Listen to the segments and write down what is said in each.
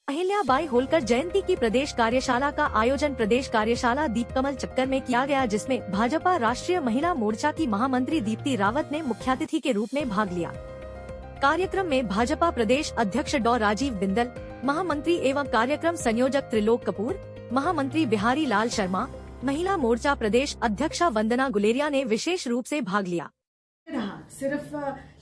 अहिल्याबाई होलकर जयंती की प्रदेश कार्यशाला का आयोजन प्रदेश कार्यशाला दीपकमल चक्कर में किया गया, जिसमें भाजपा राष्ट्रीय महिला मोर्चा की महामंत्री दीप्ति रावत ने मुख्यातिथि के रूप में भाग लिया। कार्यक्रम में भाजपा प्रदेश अध्यक्ष डॉ राजीव बिंदल, महामंत्री एवं कार्यक्रम संयोजक त्रिलोक कपूर, महामंत्री बिहारी लाल शर्मा, महिला मोर्चा प्रदेश अध्यक्षा वंदना गुलेरिया ने विशेष रूप से भाग लिया। सिर्फ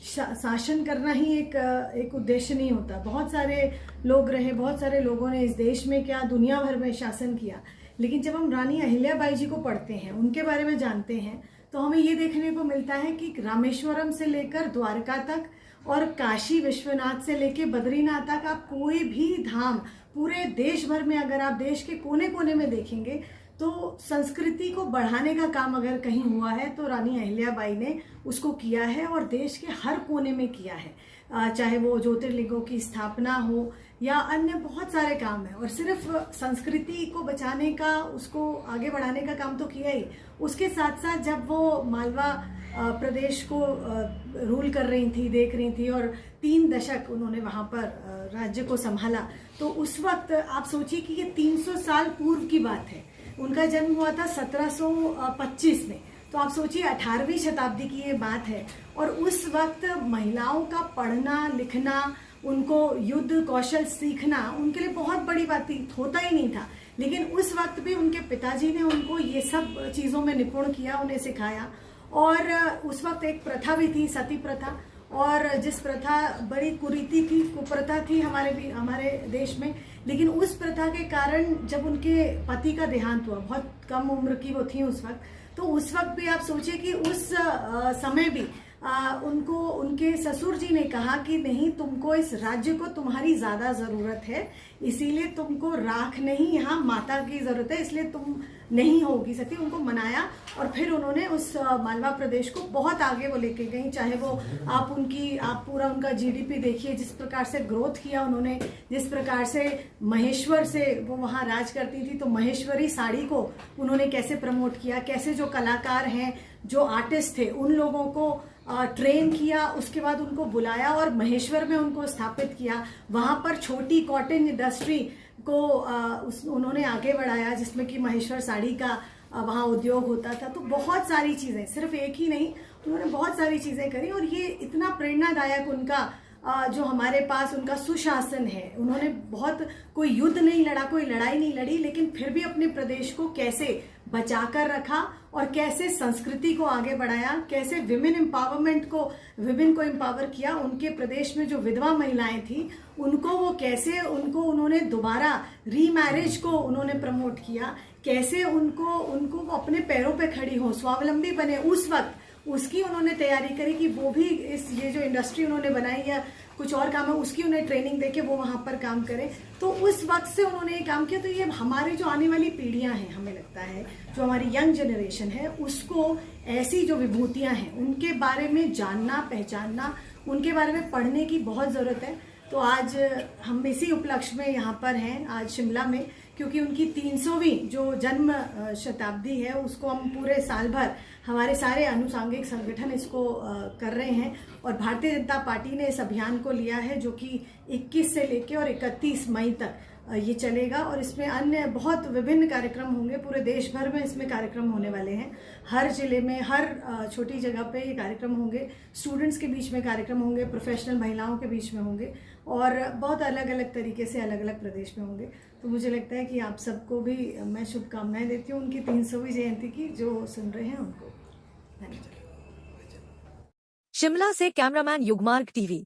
शासन करना ही एक उद्देश्य नहीं होता। बहुत सारे लोग रहे, बहुत सारे लोगों ने इस देश में क्या दुनिया भर में शासन किया, लेकिन जब हम रानी अहिल्याबाई जी को पढ़ते हैं, उनके बारे में जानते हैं, तो हमें ये देखने को मिलता है कि रामेश्वरम से लेकर द्वारका तक और काशी विश्वनाथ से लेकर बद्रीनाथ तक, आप कोई भी धाम पूरे देश भर में अगर आप देश के कोने कोने में देखेंगे तो संस्कृति को बढ़ाने का काम अगर कहीं हुआ है तो रानी अहिल्याबाई ने उसको किया है और देश के हर कोने में किया है। चाहे वो ज्योतिर्लिंगों की स्थापना हो या अन्य बहुत सारे काम है। और सिर्फ संस्कृति को बचाने का, उसको आगे बढ़ाने का काम तो किया ही, उसके साथ साथ जब वो मालवा प्रदेश को रूल कर रही थी, देख रही थी और 3 दशक उन्होंने वहाँ पर राज्य को संभाला, तो उस वक्त आप सोचिए कि ये 300 साल पूर्व की बात है। उनका जन्म हुआ था 1725 में, तो आप सोचिए 18वीं शताब्दी की ये बात है। और उस वक्त महिलाओं का पढ़ना लिखना, उनको युद्ध कौशल सीखना उनके लिए बहुत बड़ी बात थी, होता ही नहीं था। लेकिन उस वक्त भी उनके पिताजी ने उनको ये सब चीज़ों में निपुण किया, उन्हें सिखाया। और उस वक्त एक प्रथा भी थी, सती प्रथा, और जिस प्रथा बड़ी कुरीति थी, कुप्रथा थी हमारे देश में। लेकिन उस प्रथा के कारण जब उनके पति का देहांत हुआ, बहुत कम उम्र की वो थी उस वक्त, तो उस वक्त भी आप सोचिए कि उस समय भी उनको उनके ससुर जी ने कहा कि नहीं, तुमको इस राज्य को तुम्हारी ज्यादा जरूरत है, इसीलिए तुमको राख नहीं, यहाँ माता की जरूरत है, इसलिए तुम नहीं होगी सकती। उनको मनाया और फिर उन्होंने उस मालवा प्रदेश को बहुत आगे वो लेके गई। चाहे वो आप पूरा उनका जीडीपी देखिए, जिस प्रकार से ग्रोथ किया उन्होंने, जिस प्रकार से महेश्वर से वो वहाँ राज करती थी, तो महेश्वरी साड़ी को उन्होंने कैसे प्रमोट किया, कैसे जो कलाकार हैं, जो आर्टिस्ट थे, उन लोगों को ट्रेन किया, उसके बाद उनको बुलाया और महेश्वर में उनको स्थापित किया। वहां पर छोटी कॉटन इंडस्ट्री को उन्होंने आगे बढ़ाया, जिसमें कि महेश्वर साड़ी का वहाँ उद्योग होता था। तो बहुत सारी चीजें, सिर्फ एक ही नहीं, उन्होंने बहुत सारी चीजें करी। और ये इतना प्रेरणादायक उनका जो हमारे पास उनका सुशासन है। उन्होंने बहुत, कोई युद्ध नहीं लड़ा, कोई लड़ाई नहीं लड़ी, लेकिन फिर भी अपने प्रदेश को कैसे बचाकर रखा और कैसे संस्कृति को आगे बढ़ाया, कैसे विमेन एम्पावरमेंट को, विमेन को एम्पावर किया। उनके प्रदेश में जो विधवा महिलाएं थी उनको वो कैसे, उन्होंने दोबारा रीमैरिज को उन्होंने प्रमोट किया, कैसे उनको वो अपने पैरों पे खड़ी हो, स्वावलंबी बने। उस वक्त उसकी उन्होंने तैयारी करी कि वो भी ये जो इंडस्ट्री उन्होंने बनाई या कुछ और काम है, उसकी उन्हें ट्रेनिंग देके वो वहां पर काम करें। तो उस वक्त से उन्होंने ये काम किया। तो ये हमारी जो आने वाली पीढ़ियां हैं, हमें लगता है जो हमारी यंग जनरेशन है, उसको ऐसी जो विभूतियां हैं उनके बारे में जानना, पहचानना, उनके बारे में पढ़ने की बहुत जरूरत है। तो आज हम इसी उपलक्ष्य में यहाँ पर हैं, आज शिमला में, क्योंकि उनकी 300वीं जो जन्म शताब्दी है, उसको हम पूरे साल भर हमारे सारे अनुसांगिक संगठन इसको कर रहे हैं। और भारतीय जनता पार्टी ने इस अभियान को लिया है, जो कि 21 से लेकर और 31 मई तक ये चलेगा। और इसमें अन्य बहुत विभिन्न कार्यक्रम होंगे, पूरे देश भर में इसमें कार्यक्रम होने वाले हैं। हर जिले में, हर छोटी जगह पे ये कार्यक्रम होंगे। स्टूडेंट्स के बीच में कार्यक्रम होंगे, प्रोफेशनल महिलाओं के बीच में होंगे, और बहुत अलग अलग तरीके से अलग अलग प्रदेश में होंगे। तो मुझे लगता है कि आप सबको भी मैं शुभकामनाएं देती हूँ उनकी 300वीं जयंती की। जो सुन रहे हैं उनको धन्यवाद। शिमला से कैमरामैन युगमार्ग टीवी।